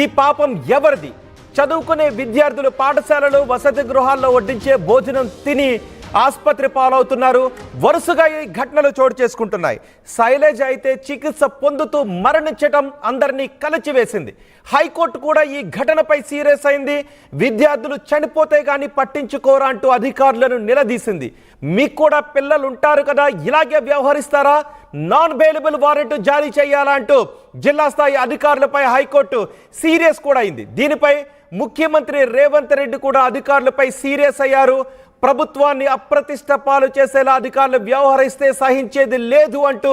ఈ పాపం ఎవరిది? చదువుకునే విద్యార్థులు పాఠశాలలు వసతి గృహాల్లో వడ్డించే భోజనం తిని ఆసుపత్రి పాలవుతున్నారు. వరుసగా ఈ ఘటనలు చోటు చేసుకుంటున్నాయి. శైలజ అయితే చికిత్స పొందుతూ మరణించడం అందరినీ కలచివేసింది. హైకోర్టు కూడా ఈ ఘటనపై సీరియస్ అయింది. విద్యార్థులు చనిపోతే గానీ పట్టించుకోరా అంటూ అధికారులను నిలదీసింది. మీకు కూడా పిల్లలు ఉంటారు కదా, ఇలాగే వ్యవహరిస్తారా? నాన్ బెయిలబుల్ వారెంట్ జారీ చేయాలా అంటూ జిల్లా స్థాయి అధికారులపై హైకోర్టు సీరియస్ కూడా అయింది. దీనిపై ముఖ్యమంత్రి రేవంత్ రెడ్డి కూడా అధికారులపై సీరియస్ అయ్యారు. ప్రభుత్వాన్ని అప్రతిష్ట పాలు చేసేలా అధికారులు వ్యవహరిస్తే సహించేది లేదు అంటూ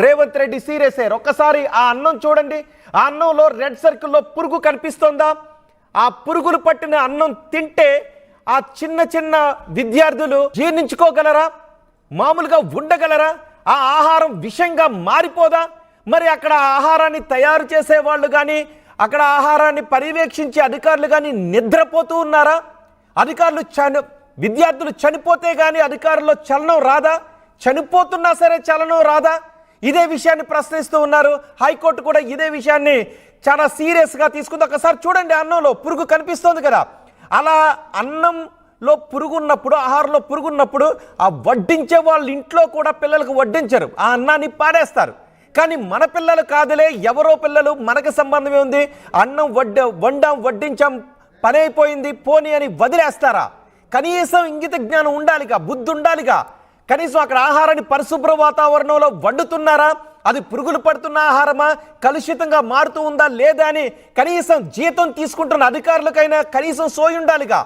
రేవంత్ రెడ్డి సీరియస్ అయ్యారు. ఒక్కసారి ఆ అన్నం చూడండి. ఆ అన్నంలో రెడ్ సర్కిల్లో పురుగు కనిపిస్తోందా? ఆ పురుగులు పట్టిన అన్నం తింటే ఆ చిన్న చిన్న విద్యార్థులు జీర్ణించుకోగలరా? మామూలుగా ఉండగలరా? ఆ ఆహారం విషంగా మారిపోదా? మరి అక్కడ ఆహారాన్ని తయారు చేసే వాళ్ళు కానీ అక్కడ ఆహారాన్ని పర్యవేక్షించే అధికారులు కానీ నిద్రపోతూ ఉన్నారా? విద్యార్థులు చనిపోతే గానీ అధికారుల్లో చలనం రాదా? చనిపోతున్నా సరే చలనం రాదా? ఇదే విషయాన్ని ప్రశ్నిస్తూ ఉన్నారు. హైకోర్టు కూడా ఇదే విషయాన్ని చాలా సీరియస్గా తీసుకుంది. ఒకసారి చూడండి, అన్నంలో పురుగు కనిపిస్తోంది కదా. అలా అన్నంలో పురుగున్నప్పుడు, ఆహారంలో పురుగున్నప్పుడు ఆ వడ్డించే వాళ్ళ ఇంట్లో కూడా పిల్లలకు వడ్డించరు, ఆ అన్నాన్ని పాడేస్తారు. కానీ మన పిల్లలు కాదులే, ఎవరో పిల్లలు, మనకు సంబంధమే ఉంది, అన్నం వడ్డించాం, పని అయిపోయింది పోనీ అని వదిలేస్తారా? కనీసం ఇంగిత జ్ఞానం ఉండాలిగా, బుద్ధి ఉండాలిగా. కనీసం అక్కడ ఆహారాన్ని పరిశుభ్ర వాతావరణంలో వండుతున్నారా? అది పురుగులు పడుతున్న ఆహారమా, కలుషితంగా మారుతూ ఉందా లేదా అని కనీసం జీతం తీసుకుంటున్న అధికారులకైనా కనీసం సోయి ఉండాలిగా.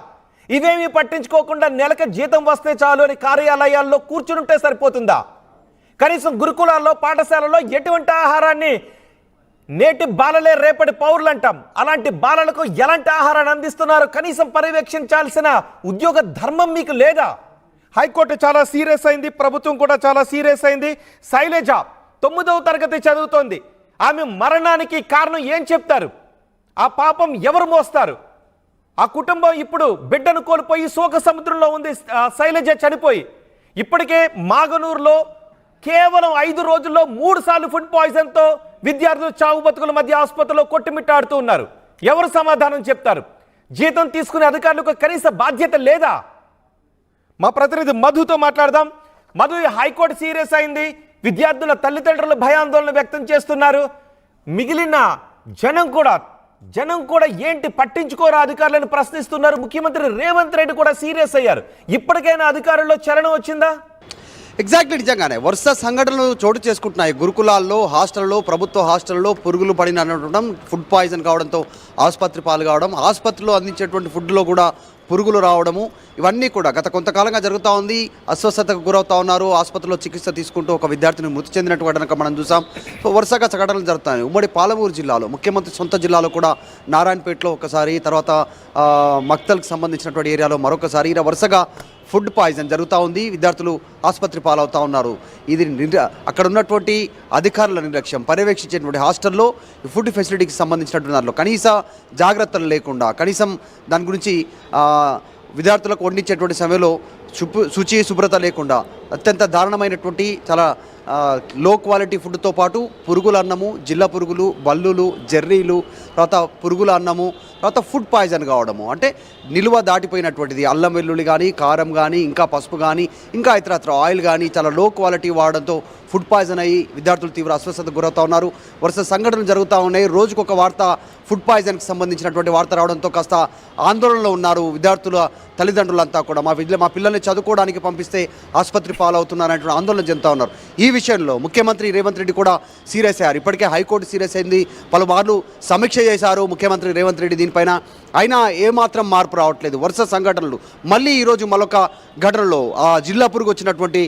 ఇవేమీ పట్టించుకోకుండా నెలకు జీతం వస్తే చాలు అని కార్యాలయాల్లో కూర్చుంటే సరిపోతుందా? కనీసం గురుకులాల్లో, పాఠశాలలో ఎటువంటి ఆహారాన్ని, నేటి బాలలే రేపటి పౌరులు అంటాం, అలాంటి బాలలకు ఎలాంటి ఆహారాన్ని అందిస్తున్నారు కనీసం పర్యవేక్షించాల్సిన ఉద్యోగ ధర్మం మీకు లేదా? హైకోర్టు చాలా సీరియస్ అయింది, ప్రభుత్వం కూడా చాలా సీరియస్ అయింది. శైలజ 9వ తరగతి చదువుతోంది. ఆమె మరణానికి కారణం ఏం చెప్తారు? ఆ పాపం ఎవరు మోస్తారు? ఆ కుటుంబం ఇప్పుడు బిడ్డను కోల్పోయి శోక సముద్రంలో ఉంది. శైలజ చనిపోయి ఇప్పటికే మాగనూరులో కేవలం 5 రోజుల్లో 3 సార్లు ఫుడ్ పాయిజన్తో విద్యార్థులు చావు బతుకుల మధ్య ఆసుపత్రిలో కొట్టుమిట్టాడుతూ ఉన్నారు. ఎవరు సమాధానం చెప్తారు? జీతం తీసుకునే అధికారులకు కనీస బాధ్యత లేదా? మా ప్రతినిధి మధుతో మాట్లాడదాం. మధు, హైకోర్టు సీరియస్ అయింది. విద్యార్థుల తల్లిదండ్రులు భయాందోళన వ్యక్తం చేస్తున్నారు. మిగిలిన జనం కూడా ఏంటి పట్టించుకోరా అధికారులను ప్రశ్నిస్తున్నారు. ముఖ్యమంత్రి రేవంత్ రెడ్డి కూడా సీరియస్ అయ్యారు. ఇప్పటికైనా అధికారుల్లో చలనం వచ్చిందా? ఎగ్జాక్ట్లీ, నిజంగానే వరుస సంఘటనలు చోటు చేసుకుంటున్నాయి. గురుకులాల్లో, హాస్టల్లో, ప్రభుత్వ హాస్టల్లో పురుగులు పడిన ఫుడ్ పాయిజన్ కావడంతో ఆసుపత్రి పాలు కావడం, ఆసుపత్రిలో అందించేటువంటి ఫుడ్లో కూడా పురుగులు రావడము, ఇవన్నీ కూడా గత కొంతకాలంగా జరుగుతూ ఉంది. అస్వస్థతకు గురవుతూ ఉన్నారు. ఆసుపత్రిలో చికిత్స తీసుకుంటూ ఒక విద్యార్థిని మృతి చెందినట్టు కనుక మనం చూసాం. వరుసగా సంఘటనలు జరుగుతాయి. ఉమ్మడి పాలమూరు జిల్లాలో, ముఖ్యమంత్రి సొంత జిల్లాలో కూడా నారాయణపేటలో ఒకసారి, తర్వాత మక్తల్కి సంబంధించినటువంటి ఏరియాలో మరొకసారి, ఇలా వరుసగా ఫుడ్ పాయిజన్ జరుగుతూ ఉంది. విద్యార్థులు ఆసుపత్రి పాలవుతూ ఉన్నారు. ఇది అక్కడ ఉన్నటువంటి అధికారుల నిర్లక్ష్యం, పర్యవేక్షించేటువంటి హాస్టల్లో ఫుడ్ ఫెసిలిటీకి సంబంధించినటువంటి దాంట్లో కనీస జాగ్రత్తలు లేకుండా, కనీసం దాని గురించి విద్యార్థులకు వండించేటువంటి సమయంలో శుచి శుభ్రత లేకుండా అత్యంత దారుణమైనటువంటి చాలా లో క్వాలిటీ ఫుడ్తో పాటు పురుగుల అన్నము, జిల్ల పురుగులు, బల్లులు, జెర్రీలు, తర్వాత పురుగుల అన్నము, తర్వాత ఫుడ్ పాయిజన్ కావడము, అంటే నిలువ దాటిపోయినటువంటిది అల్లం వెల్లుల్లి కానీ, కారం కానీ, ఇంకా పసుపు కానీ, ఇంకా ఇతరత్ర ఆయిల్ కానీ చాలా లో క్వాలిటీ వాడడంతో ఫుడ్ పాయిజన్ అయ్యి విద్యార్థులు తీవ్ర అస్వస్థతకు గురవుతూ ఉన్నారు. వరుస సంఘటనలు జరుగుతూ ఉన్నాయి. రోజుకొక వార్త ఫుడ్ పాయిజన్కి సంబంధించినటువంటి వార్త రావడంతో కాస్త ఆందోళనలో ఉన్నారు విద్యార్థుల తల్లిదండ్రులంతా కూడా. మా పిల్లల్ని చదువుకోవడానికి పంపిస్తే ఆసుపత్రి పాలవుతున్నారనేటువంటి ఆందోళన చెందుతూ ఉన్నారు. ఈ విషయంలో ముఖ్యమంత్రి రేవంత్ రెడ్డి కూడా సీరియస్ అయ్యారు. ఇప్పటికే హైకోర్టు సీరియస్ అయింది, పలుమార్లు సమీక్ష చేశారు ముఖ్యమంత్రి రేవంత్ రెడ్డి దీనిపైన. అయినా ఏమాత్రం మార్పు రావట్లేదు. వరుస సంఘటనలు. మళ్ళీ ఈరోజు మరొక ఘటనలో ఆ జిల్లా పురుగు వచ్చినటువంటి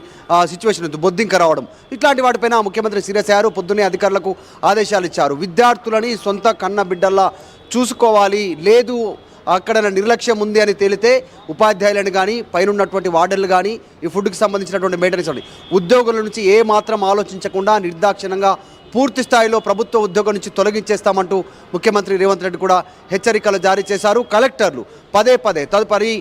సిచ్యువేషన్, బొద్దింక రావడం, ఇట్లాంటి వాటిపైన ముఖ్యమంత్రి సీరియస్ అయ్యారు. పొద్దున్నే అధికారులకు ఆదేశాలు ఇచ్చారు. విద్యార్థులని సొంత కన్న బిడ్డల్లా చూసుకోవాలి, లేదు అక్కడ నిర్లక్ష్యం ఉంది అని తేలితే ఉపాధ్యాయులను కానీ, పైన ఉన్నటువంటి వార్డర్లు కానీ, ఈ ఫుడ్కి సంబంధించినటువంటి మెయింటెనెన్స్ ఉద్యోగుల నుంచి ఏ మాత్రం ఆలోచించకుండా నిర్దాక్షిణంగా పూర్తి స్థాయిలో ప్రభుత్వ ఉద్యోగం నుంచి తొలగించేస్తామంటూ ముఖ్యమంత్రి రేవంత్ రెడ్డి కూడా హెచ్చరికలు జారీ చేశారు. కలెక్టర్లు పదే తదుపరి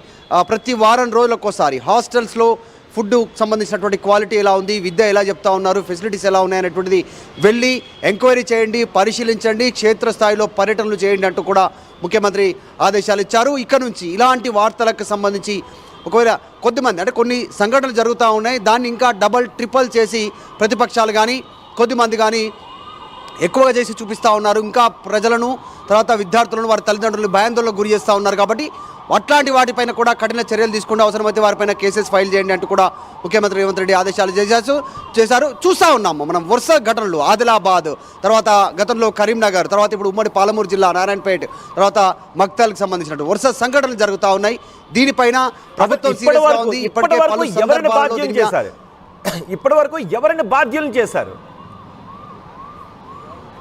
ప్రతి వారం రోజులకోసారి హాస్టల్స్లో ఫుడ్ సంబంధించినటువంటి క్వాలిటీ ఎలా ఉంది, విద్య ఎలా చెప్తా ఉన్నారు, ఫెసిలిటీస్ ఎలా ఉన్నాయి అనేటువంటిది వెళ్ళి ఎంక్వైరీ చేయండి, పరిశీలించండి, క్షేత్రస్థాయిలో పర్యటనలు చేయండి అంటూ కూడా ముఖ్యమంత్రి ఆదేశాలు ఇచ్చారు. ఇక్కడ నుంచి ఇలాంటి వార్తలకు సంబంధించి ఒకవేళ కొద్దిమంది అంటే కొన్ని సంఘటనలు జరుగుతూ ఉన్నాయి, దాన్ని ఇంకా డబల్ ట్రిపుల్ చేసి ప్రతిపక్షాలు కానీ కొద్దిమంది కానీ ఎక్కువగా చేసి చూపిస్తూ ఉన్నారు. ఇంకా ప్రజలను తర్వాత విద్యార్థులను వారి తల్లిదండ్రులను భయాందోళనకు గురి చేస్తూ ఉన్నారు. కాబట్టి అట్లాంటి వాటిపైన కూడా కఠిన చర్యలు తీసుకుంటే అవసరమైతే వారిపైన కేసెస్ ఫైల్ చేయండి అంటూ కూడా ముఖ్యమంత్రి రేవంత్ రెడ్డి ఆదేశాలు చేశారు. చూస్తూ ఉన్నాము మనం వరుస ఘటనలు, ఆదిలాబాద్, తర్వాత గతంలో కరీంనగర్, తర్వాత ఇప్పుడు ఉమ్మడి పాలమూరు జిల్లా నారాయణపేట, తర్వాత మక్తల్కి సంబంధించినట్టు వరుస సంఘటనలు జరుగుతూ ఉన్నాయి. దీనిపైన ప్రభుత్వం సీరియస్గా ఉంది. ఇప్పటికే పలు సందర్భాల్లో ఇప్పటి వరకు ఎవరిని బాధ్యులను చేశారు?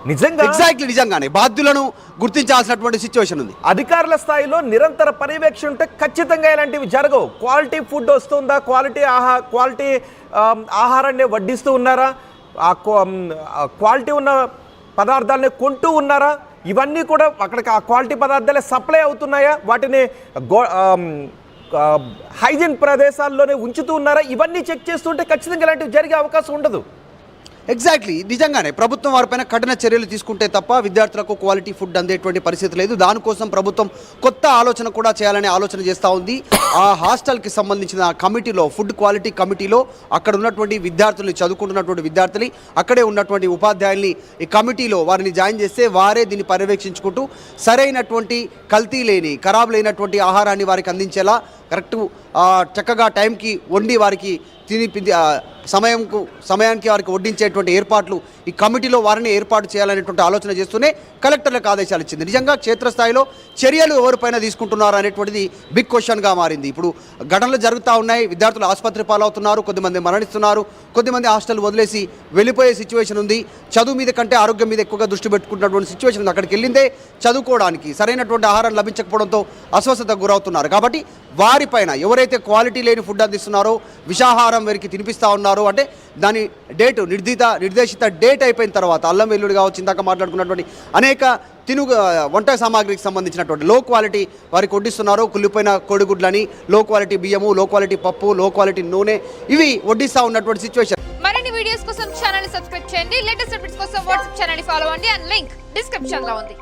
నిజంగానే బాధ్యులను గుర్తించాల్సినటువంటి సిచ్యువేషన్ ఉంది. అధికారుల స్థాయిలో నిరంతర పర్యవేక్షణ ఉంటే ఖచ్చితంగా ఇలాంటివి జరగవు. క్వాలిటీ ఫుడ్ వస్తుందా, క్వాలిటీ ఆహారాన్ని వడ్డిస్తూ ఉన్నారా, క్వాలిటీ ఉన్న పదార్థాలని కొంటూ ఉన్నారా, ఇవన్నీ కూడా అక్కడికి ఆ క్వాలిటీ పదార్థాలే సప్లై అవుతున్నాయా, వాటిని హైజీన్ ప్రదేశాల్లోనే ఉంచుతూ ఉన్నారా, ఇవన్నీ చెక్ చేస్తుంటే ఖచ్చితంగా ఇలాంటివి జరిగే అవకాశం ఉండదు. నిజంగానే ప్రభుత్వం వారిపైన కఠిన చర్యలు తీసుకుంటే తప్ప విద్యార్థులకు క్వాలిటీ ఫుడ్ అందేటువంటి పరిస్థితి లేదు. దానికోసం ప్రభుత్వం కొత్త ఆలోచన కూడా చేయాలనే ఆలోచన చేస్తూ ఉంది. ఆ హాస్టల్కి సంబంధించిన కమిటీలో, ఫుడ్ క్వాలిటీ కమిటీలో అక్కడ ఉన్నటువంటి విద్యార్థుల్ని, చదువుకుంటున్నటువంటి విద్యార్థులు, అక్కడే ఉన్నటువంటి ఉపాధ్యాయుల్ని ఈ కమిటీలో వారిని జాయిన్ చేస్తే వారే దీన్ని పర్యవేక్షించుకుంటూ సరైనటువంటి కల్తీ లేని, ఖరాబ్ లేనటువంటి ఆహారాన్ని వారికి అందించేలా కరెక్ట్ చక్కగా టైంకి వండి వారికి సమయానికి వారికి వడ్డించేటువంటి ఏర్పాట్లు ఈ కమిటీలో వారిని ఏర్పాటు చేయాలనేటువంటి ఆలోచన చేస్తూనే కలెక్టర్లకు ఆదేశాలు ఇచ్చింది. నిజంగా క్షేత్రస్థాయిలో చర్యలు ఎవరిపైన తీసుకుంటున్నారు అనేటువంటిది బిగ్ క్వశ్చన్గా మారింది. ఇప్పుడు ఘటనలు జరుగుతూ ఉన్నాయి, విద్యార్థులు ఆసుపత్రి పాలవుతున్నారు, కొద్దిమంది మరణిస్తున్నారు, కొద్దిమంది హాస్టల్ వదిలేసి వెళ్ళిపోయే సిచ్యువేషన్ ఉంది. చదువు మీద కంటే ఆరోగ్యం మీద ఎక్కువగా దృష్టి పెట్టుకుంటున్నటువంటి సిచ్యువేషన్ ఉంది. అక్కడికి వెళ్ళిందే చదువుకోవడానికి, సరైనటువంటి ఆహారం లభించకపోవడంతో అస్వస్థతకు గురవుతున్నారు. కాబట్టి వారిపైన ఎవరైతే క్వాలిటీ లేని ఫుడ్ అందిస్తున్నారో, విషాహారం వీరికి తినిపిస్తూ ఉన్నారో, అంటే దాని నిర్దేశిత డేట్ అయిపోయిన తర్వాత, అల్లం వెల్లుల్లి కావచ్చు, ఇందాక మాట్లాడుకున్నటువంటి అనేక వంట సామాగ్రికి సంబంధించినటువంటి లో క్వాలిటీ వారికి వడ్డిస్తున్నారు. కుళ్ళిపోయిన కోడిగుడ్లని, లో క్వాలిటీ బియ్యము, లో క్వాలిటీ పప్పు, లో క్వాలిటీ నూనె, ఇవి వడ్డిస్తూ ఉన్నటువంటి సిచ్యువేషన్. మరిన్ని వీడియోస్ కోసం ఛానల్ ని సబ్స్క్రైబ్ చేయండి. లేటెస్ట్ అప్డేట్స్ కోసం వాట్సాప్ ఛానల్ ని ఫాలో అవ్వండి. అండ్ లింక్ డిస్క్రిప్షన్ లో ఉంది.